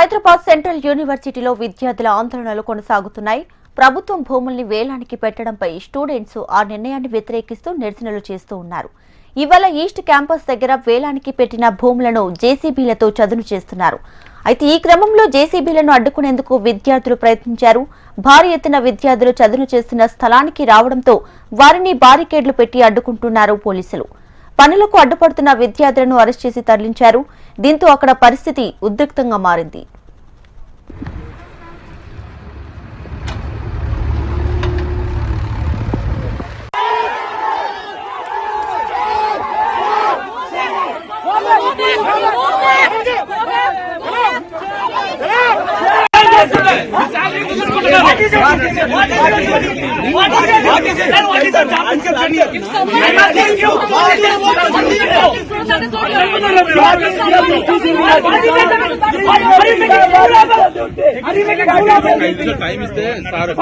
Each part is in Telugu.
హైదరాబాద్ సెంట్రల్ యూనివర్సిటీలో విద్యార్థుల ఆందోళనలు కొనసాగుతున్నాయి. ప్రభుత్వం భూముల్ని వేలానికి పెట్టడంపై స్టూడెంట్స్ ఆ నిర్ణయాన్ని వ్యతిరేకిస్తూ నిరసనలు చేస్తూ ఉన్నారు. ఇవాళ ఈస్ట్ క్యాంపస్ దగ్గర వేలానికి పెట్టిన భూములను జేసీబీలతో చదును చేస్తున్నారు. అయితే ఈ క్రమంలో జేసీబీలను అడ్డుకునేందుకు విద్యార్థులు ప్రయత్నించారు. భారీ ఎత్తున విద్యార్థులు చదును చేస్తున్న స్థలానికి రావడంతో వారిని బారికేడ్లు పెట్టి అడ్డుకుంటున్నారు పోలీసులు. పనులకు అడ్డుపడుతున్న విద్యార్థులను అరెస్ట్ చేసి తరలించారు. దీంతో అక్కడ పరిస్థితి ఉద్రిక్తంగా మారింది. time is there, sir.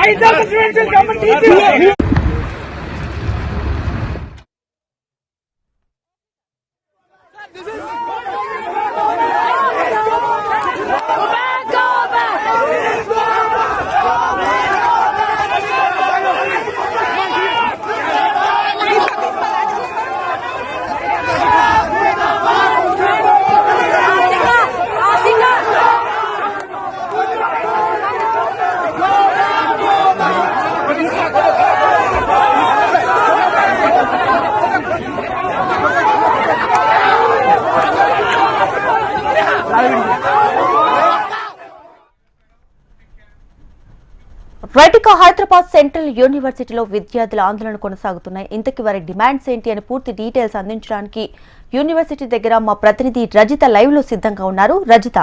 రైట్గా హైదరాబాద్ సెంట్రల్ యూనివర్సిటీలో విద్యార్థుల ఆందోళన కొనసాగుతున్నాయి. ఇంతకీ వారి డిమాండ్స్ ఏంటి అని పూర్తి డీటెయిల్స్ అందించడానికి యూనివర్సిటీ దగ్గర మా ప్రతినిధి రజిత లైవ్ లో సిద్ధంగా ఉన్నారు. రజిత,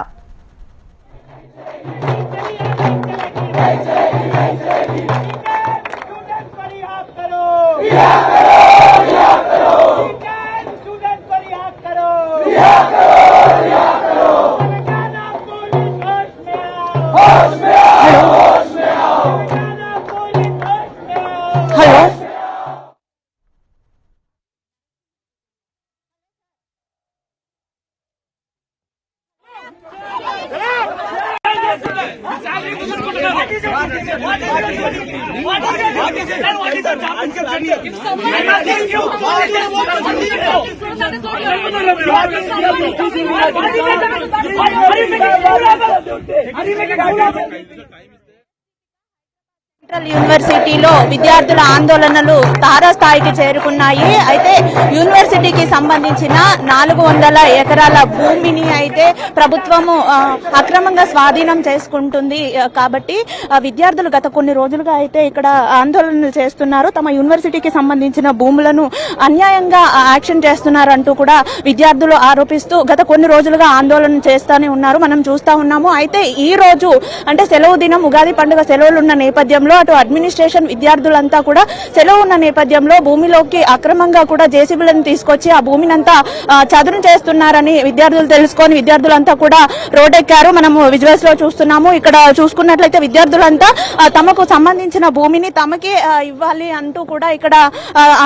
సెంట్రల్ యూనివర్సిటీలో విద్యార్థుల ఆందోళనలు తారాస్థాయికి చేరుకున్నాయి. అయితే యూనివర్సిటీకి సంబంధించిన 400 ఎకరాల భూమిని అయితే ప్రభుత్వము అక్రమంగా స్వాధీనం చేసుకుంటుంది. కాబట్టి విద్యార్థులు గత కొన్ని రోజులుగా అయితే ఇక్కడ ఆందోళనలు చేస్తున్నారు. తమ యూనివర్సిటీకి సంబంధించిన భూములను అన్యాయంగా యాక్షన్ చేస్తున్నారంటూ కూడా విద్యార్థులు ఆరోపిస్తూ గత కొన్ని రోజులుగా ఆందోళన చేస్తూనే ఉన్నారు. మనం చూస్తా ఉన్నాము. అయితే ఈ రోజు అంటే సెలవు దినం, ఉగాది పండుగ సెలవులు ఉన్న నేపథ్యంలో అటు అడ్మినిస్ట్రేషన్ విద్యార్థులంతా కూడా సెలవు ఉన్న నేపథ్యంలో భూమిలోకి అక్రమంగా కూడా జేసీబీలను తీసుకొచ్చి ఆ భూమిని అంతా చదును చేస్తున్నారని విద్యార్థులు తెలుసుకొని విద్యార్థులంతా కూడా రోడ్డెక్కారు. మనము విజువల్స్ లో చూస్తున్నాము. ఇక్కడ చూసుకున్నట్లయితే విద్యార్థులంతా తమకు సంబంధించిన భూమిని తమకే ఇవ్వాలి అంటూ కూడా ఇక్కడ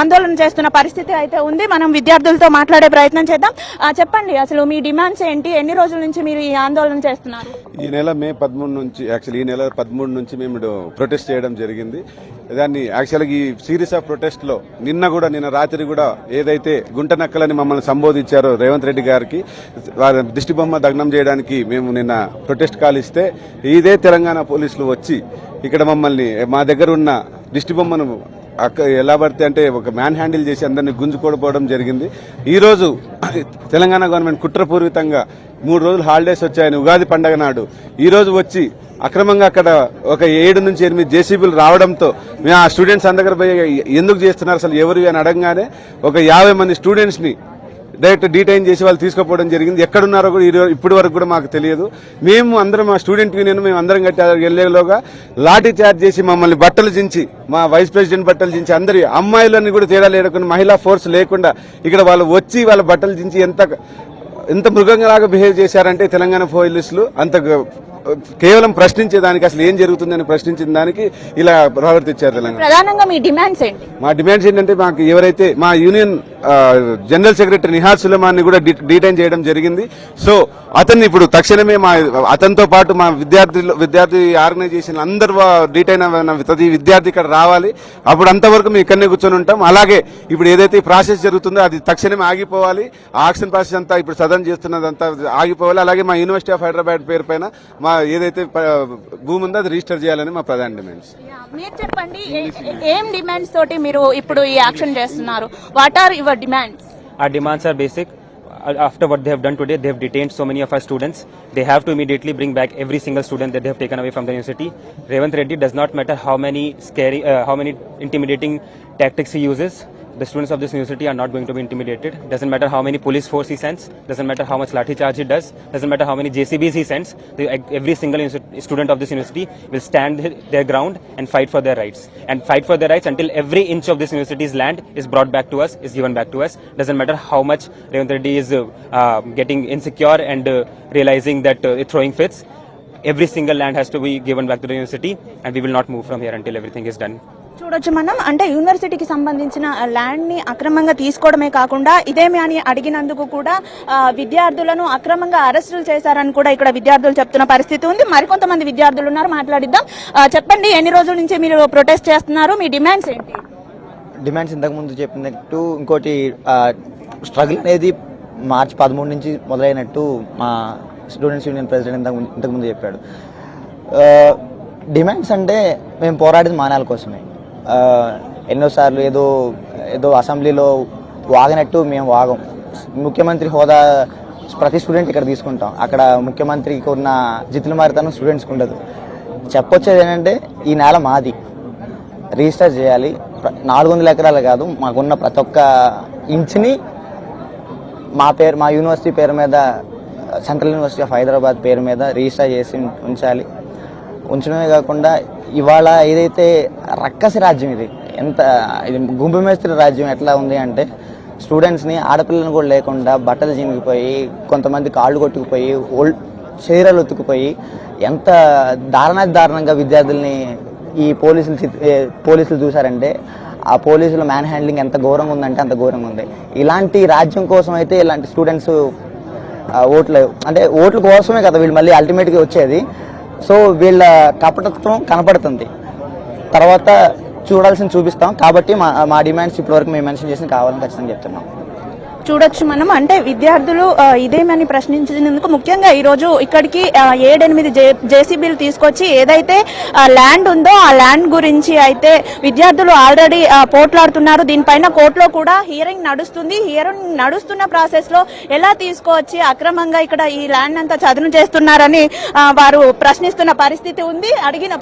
ఆందోళన చేస్తున్న పరిస్థితి అయితే ఉంది. మనం విద్యార్థులతో మాట్లాడే ప్రయత్నం చేద్దాం. చెప్పండి, అసలు మీ డిమాండ్స్ ఏంటి? ఎన్ని రోజుల నుంచి మీరు ఈ ఆందోళన చేస్తున్నారు? ఈ నెల మే 13 నుంచి యాక్చువల్లీ ఈ నెల 13 నుంచి మేము ప్రొటెస్ట్ చేయడం జరిగింది. దాన్ని యాక్చువల్గా ఈ సిరీస్ ఆఫ్ ప్రొటెస్ట్ లో నిన్న రాత్రి కూడా ఏదైతే గుంట నక్కలని మమ్మల్ని సంబోధించారో రేవంత్ రెడ్డి గారికి వారి దిష్టిబొమ్మ దగ్నం చేయడానికి మేము నిన్న ప్రొటెస్ట్ కాల్ ఇస్తే ఇదే తెలంగాణ పోలీసులు వచ్చి ఇక్కడ మమ్మల్ని మా దగ్గర ఉన్న దిష్టిబొమ్మను ఎలా పడితే అంటే ఒక మ్యాన్ హ్యాండిల్ చేసి అందరినీ గుంజుకోకపోవడం జరిగింది. ఈ రోజు తెలంగాణ గవర్నమెంట్ కుట్రపూర్వితంగా 3 రోజులు హాలిడేస్ వచ్చాయని ఉగాది పండగ నాడు ఈ రోజు వచ్చి అక్రమంగా అక్కడ ఒక 7 నుంచి 8 జేసీబీలు రావడంతో మేము ఆ స్టూడెంట్స్ అందరి పోయి ఎందుకు చేస్తున్నారు అసలు ఎవరు అని అడగగానే ఒక 50 మంది స్టూడెంట్స్ ని డైరెక్ట్ డీటైన్ చేసి వాళ్ళు తీసుకుపోవడం జరిగింది. ఎక్కడున్నారో కూడా ఇప్పటి వరకు కూడా మాకు తెలియదు. మేము అందరం మా స్టూడెంట్ యూనియన్ మేము అందరం కట్టి వెళ్లేలోగా లాఠీ చార్జ్ చేసి మమ్మల్ని బట్టలు చించి మా వైస్ ప్రెసిడెంట్ బట్టలు చించి అందరి అమ్మాయిలని కూడా తేడా లేకుండా మహిళా ఫోర్స్ లేకుండా ఇక్కడ వాళ్ళు వచ్చి వాళ్ళ బట్టలు చించి ఎంత మృగంలాగా బిహేవ్ చేశారంటే తెలంగాణ పోలీసులు అంత కేవలం ప్రశ్నించేదానికి, అసలు ఏం జరుగుతుందని ప్రశ్నించిన దానికి ఇలా ప్రవర్తించారు తెలంగాణ. ప్రధానంగా మీ డిమాండ్స్ ఏంటి? మా డిమాండ్స్ ఏంటంటే, మాకు ఎవరైతే మా యూనియన్ జనరల్ సెక్రటరీ నిహార్ సులేమాన్ని కూడా డిటైన్ చేయడం జరిగింది. సో అతన్ని ఇప్పుడు తక్షణమే అతనితో పాటు మా విద్యార్థి ఆర్గనైజేషన్ అందరూ డిటైన్ అయిన ప్రతి విద్యార్థి ఇక్కడ రావాలి. అప్పుడు అంతవరకు మేము ఇక్కడనే కూర్చొని ఉంటాం. అలాగే ఇప్పుడు ఏదైతే ప్రాసెస్ జరుగుతుందో అది తక్షణమే ఆగిపోవాలి. ఆ ఆక్షన్ ప్రాసెస్ అంతా ఇప్పుడు సదన్ చేస్తున్నదంతా ఆగిపోవాలి. అలాగే మా యూనివర్సిటీ ఆఫ్ హైదరాబాద్ పేరు పైన మా ఏదైతే భూమి ఉందో అది రిజిస్టర్ చేయాలని మా ప్రధాన డిమాండ్స్. మీరు చెప్పండి, ఏం డిమాండ్స్ తోటి మీరు ఇప్పుడు ఈ యాక్షన్ చేస్తున్నారు? What are your demands? Our demands are basic. After what they have done today, they have detained so many of our students. They have to immediately bring back every single student that they have taken away from the university. Revanth Reddy, does not matter how many intimidating tactics he uses. The students of this university are not going to be intimidated. Doesn't matter how many police force he sends. Doesn't matter how much lathi charge he does. Doesn't matter how many JCBs he sends. Every single student of this university will stand their ground and fight for their rights. And fight for their rights until every inch of this university's land is brought back to us, is given back to us. Doesn't matter how much Revanth Reddy is getting insecure and realizing that it's throwing fits. Every single land has to be given back to the university, and we will not move from here until everything is done. చూడొచ్చు మనం, అంటే యూనివర్సిటీకి సంబంధించిన ల్యాండ్ ని అక్రమంగా తీసుకోవడమే కాకుండా ఇదేమి అని అడిగినందుకు కూడా విద్యార్థులను అక్రమంగా అరెస్టులు చేశారని కూడా ఇక్కడ విద్యార్థులు చెప్తున్న పరిస్థితి ఉంది. మరికొంతమంది విద్యార్థులు ఉన్నారు, మాట్లాడిద్దాం. చెప్పండి, ఎన్ని రోజుల నుంచి మీరు ప్రొటెస్ట్ చేస్తున్నారు? మీ డిమాండ్స్ ఏంటి? డిమాండ్స్ ఇంతకు ముందు చెప్పినట్టు ఇంకోటి స్ట్రగుల్ అనేది మార్చి 13 నుంచి మొదలైనట్టు మా స్టూడెంట్స్ యూనియన్ ప్రెసిడెంట్ ఇంతకుముందు చెప్పాడు. డిమాండ్స్ అంటే మేము పోరాడేది మానాల కోసమే. ఎన్నోసార్లు ఏదో అసెంబ్లీలో వాగినట్టు మేము వాగం. ముఖ్యమంత్రి హోదా ప్రతి స్టూడెంట్ ఇక్కడ తీసుకుంటాం. అక్కడ ముఖ్యమంత్రికి ఉన్న జిత్తులమారితనం స్టూడెంట్స్కి ఉండదు. చెప్పొచ్చేది ఏంటంటే, ఈ నేల మాది, రిజిస్టర్ చేయాలి. 400 ఎకరాలు కాదు, మాకున్న ప్రతి ఒక్క ఇంచ్ని మా యూనివర్సిటీ పేరు మీద, సెంట్రల్ యూనివర్సిటీ ఆఫ్ హైదరాబాద్ పేరు మీద రిజిస్టర్ చేసి ఉంచడమే కాకుండా, ఇవాళ ఏదైతే రక్కసి రాజ్యం ఇది గుంపు మేస్త్రి రాజ్యం ఎట్లా ఉంది అంటే, స్టూడెంట్స్ని, ఆడపిల్లలను కూడా లేకుండా బట్టలు చినిగిపోయి, కొంతమంది కాళ్ళు కొట్టుకుపోయి, శరీరాలు ఉతుకుపోయి, ఎంత దారుణంగా విద్యార్థుల్ని ఈ పోలీసులు చూసారంటే, ఆ పోలీసుల మ్యాన్ హ్యాండ్లింగ్ ఎంత ఘోరంగా ఉందంటే అంత ఘోరంగా ఉంది. ఇలాంటి రాజ్యం కోసం అయితే ఇలాంటి స్టూడెంట్స్ ఓట్ల కోసమే కదా వీళ్ళు మళ్ళీ అల్టిమేట్గా వచ్చేది. సో వీళ్ళ కపటత్వం కనపడుతుంది, తర్వాత చూడాల్సింది చూపిస్తాం. కాబట్టి మా డిమాండ్స్ ఇప్పటివరకు మేము మెన్షన్ చేసి కావాలని ఖచ్చితంగా చెప్తున్నాం. చూడొచ్చు మనం, అంటే విద్యార్థులు ఇదేమని ప్రశ్నించినందుకు ముఖ్యంగా ఈ రోజు ఇక్కడికి 7-8 జేసీబీలు తీసుకొచ్చి ఏదైతే ల్యాండ్ ఉందో ఆ ల్యాండ్ గురించి అయితే విద్యార్థులు ఆల్రెడీ పోట్లాడుతున్నారు. దీనిపైన కోర్టులో కూడా హియరింగ్ నడుస్తుంది. హియరింగ్ నడుస్తున్న ప్రాసెస్ లో ఎలా తీసుకొచ్చి అక్రమంగా ఇక్కడ ఈ ల్యాండ్ అంతా చదును చేస్తున్నారని వారు ప్రశ్నిస్తున్న పరిస్థితి ఉంది.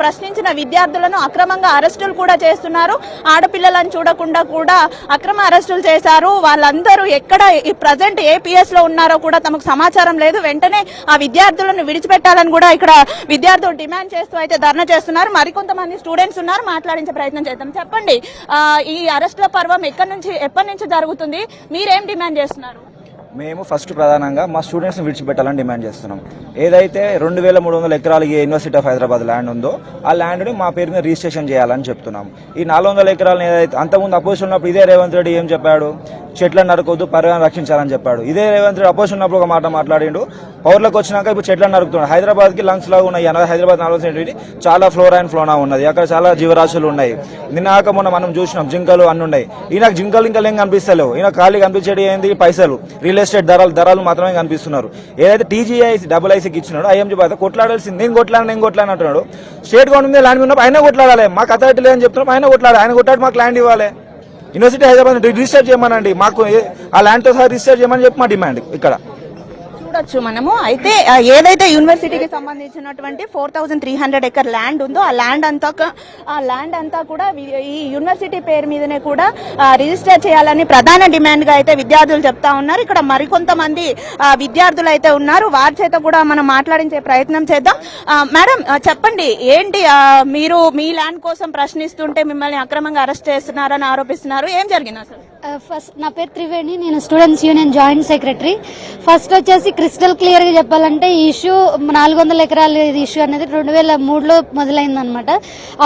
ప్రశ్నించిన విద్యార్థులను అక్రమంగా అరెస్టులు కూడా చేస్తున్నారు. ఆడపిల్లలను చూడకుండా కూడా అక్రమ అరెస్టులు చేశారు. వాళ్ళందరూ ఎక్కడ ఈ ప్రజెంట్ ఏపీఎస్ లో ఉన్నారో కూడా తమకు సమాచారం లేదు. వెంటనే ఆ విద్యార్థులను విడిచిపెట్టాలని కూడా ఇక్కడ విద్యార్థులు డిమాండ్ చేస్తూ అయితే ధర్నా చేస్తున్నారు. మరికొంతమంది స్టూడెంట్స్ ఉన్నారు, మాట్లాడించే ప్రయత్నం చేద్దాం. చెప్పండి, ఈ అరెస్టుల పర్వం ఎప్పటి నుంచి జరుగుతుంది? మీరేం డిమాండ్ చేస్తున్నారు? మేము ఫస్ట్ ప్రధానంగా మా స్టూడెంట్స్ని విడిచిపెట్టాలని డిమాండ్ చేస్తున్నాం. ఏదైతే 2300 ఎకరాలకి యూనివర్సిటీ ఆఫ్ హైదరాబాద్ ల్యాండ్ ఉందో ఆ ల్యాండ్ని మా పేరు మీద రిజిస్ట్రేషన్ చేయాలని చెప్తున్నాం. ఈ 400 ఎకరాలను ఏదైతే అంతకుముందు అపోజిషన్ ఉన్నప్పుడు ఇదే రేవంత్ రెడ్డి ఏం చెప్పాడు? చెట్లను నరకొద్దు, పర్యావరణం రక్షించాలని చెప్పాడు. ఇదే రేవంత్ రెడ్డి అపోజిషన్ ఉన్నప్పుడు ఒక మాట మాట్లాడిండు. పౌరులకు వచ్చినాక ఇప్పుడు చెట్లను నరుకుతున్నాడు. హైదరాబాద్కి లంగ్స్ లాగా ఉన్నాయి. హైదరాబాద్ 40 చాలా ఫ్లోరా అండ్ ఫ్లోనా ఉన్నది. అక్కడ చాలా జీవరాశులు ఉన్నాయి. నిన్నాక మొన్న మనం చూసినాం, జింకలు అన్ని ఉన్నాయి. ఈయనకు జింకలు ఇంకా ఏం కనిపిస్తలేవు. ఈయన ఖాళీ కనిపించేది ఏంది? పైసలు, రియల్ ఎస్టేట్ ధరలు మాత్రమే కనిపిస్తున్నారు. ఏదైతే TGICకి ఇచ్చినాడు IMG బాధ కొట్లాడాల్సింది. నేను కొట్లాడిన అంటున్నాడు. స్టేట్ గవర్నమెంట్ ల్యాండ్ ఉన్నప్పుడు ఆయన కొట్లాడాలి. మాకు అథారిటీ లేదని చెప్తున్నాం, ఆయన కొట్లాడాలి. ఆయన కొట్లాడి మాకు ల్యాండ్ ఇవ్వాలి. యూనివర్సిటీ హైదరాబాద్ రిజిస్టర్ చేయమనండి, మాకు ఆ ల్యాండ్తో సహా రిజిస్టర్ చేయమని చెప్పి మా డిమాండ్ ఇక్కడ. చూడొచ్చు మనము, అయితే ఏదైతే యూనివర్సిటీకి సంబంధించినటువంటి 4300 ఎకర్ ల్యాండ్ ఉందో ఆ ల్యాండ్ అంతా కూడా ఈ యూనివర్సిటీ పేరు మీదనే కూడా రిజిస్టర్ చేయాలని ప్రధాన డిమాండ్ గా అయితే విద్యార్థులు చెప్తా ఉన్నారు. ఇక్కడ మరికొంతమంది విద్యార్థులు అయితే ఉన్నారు, వారి చేత కూడా మనం మాట్లాడించే ప్రయత్నం చేద్దాం. మేడం, చెప్పండి, ఏంటి మీరు మీ ల్యాండ్ కోసం ప్రశ్నిస్తుంటే మిమ్మల్ని అక్రమంగా అరెస్ట్ చేస్తున్నారని ఆరోపిస్తున్నారు. ఏం జరిగింది అసలు? ఫస్ట్ నా పేరు త్రివేణి, నేను students union joint secretary. First వచ్చేసి క్రిస్టల్ క్లియర్ గా చెప్పాలంటే ఈ ఇష్యూ 400 ఎకరాల ఇష్యూ అనేది 2003లో మొదలైందనమాట.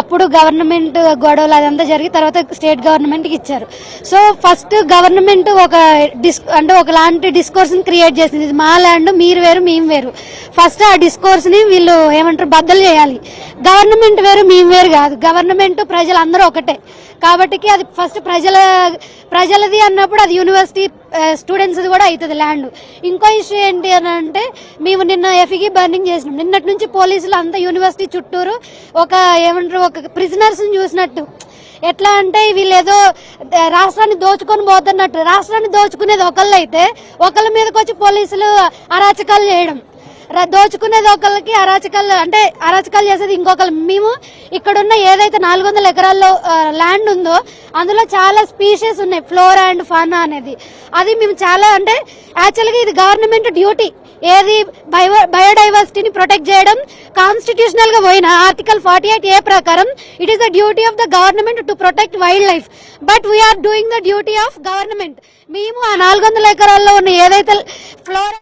అప్పుడు గవర్నమెంట్ గొడవలు అదంతా జరిగి తర్వాత స్టేట్ గవర్నమెంట్ కి ఇచ్చారు. సో ఫస్ట్ గవర్నమెంట్ ఒకలాంటి డిస్కోర్స్ ని క్రియేట్ చేసింది, ఇది మా ల్యాండ్ మీరు వేరు మేము వేరు. ఫస్ట్ ఆ డిస్కోర్స్ ని వీళ్ళు ఏమంటారు బద్దలు చేయాలి. గవర్నమెంట్ వేరు మేము వేరు కాదు, గవర్నమెంట్ ప్రజలందరూ ఒకటే. కాబట్టి అది ఫస్ట్ ప్రజలది అన్నప్పుడు అది యూనివర్సిటీ స్టూడెంట్స్ కూడా అవుతుంది ల్యాండ్. ఇంకో ఇష్యూ ఏంటి అని అంటే మేము నిన్న ఎఫిగి బర్నింగ్ చేసినాం. నిన్నటి నుంచి పోలీసులు అంతా యూనివర్సిటీ చుట్టూరు ఒక ప్రిజనర్స్ చూసినట్టు. ఎట్లా అంటే వీళ్ళు ఏదో రాష్ట్రాన్ని దోచుకొని పోతున్నట్టు. రాష్ట్రాన్ని దోచుకునేది ఒకళ్ళు అయితే ఒకళ్ళ మీదకి వచ్చి పోలీసులు అరాచకాలు చేయడం, దోచుకునేది ఒకళ్ళకి అరాచకాలు చేసేది ఇంకొకరు. మేము ఇక్కడున్న ఏదైతే 400 ఎకరాల్లో ల్యాండ్ ఉందో అందులో చాలా స్పీషీస్ ఉన్నాయి, ఫ్లోరా అండ్ ఫానా అనేది. అది మేము చాలా యాక్చువల్గా ఇది గవర్నమెంట్ డ్యూటీ, ఏది బయోడైవర్సిటీని ప్రొటెక్ట్ చేయడం. కాన్స్టిట్యూషనల్ గా పోయిన ఆర్టికల్ 48A ప్రకారం it is the duty of the government to protect wildlife, but we are doing the duty of government. మేము ఆ 400 ఎకరాల్లో ఉన్న ఏదైతే ఫ్లోరా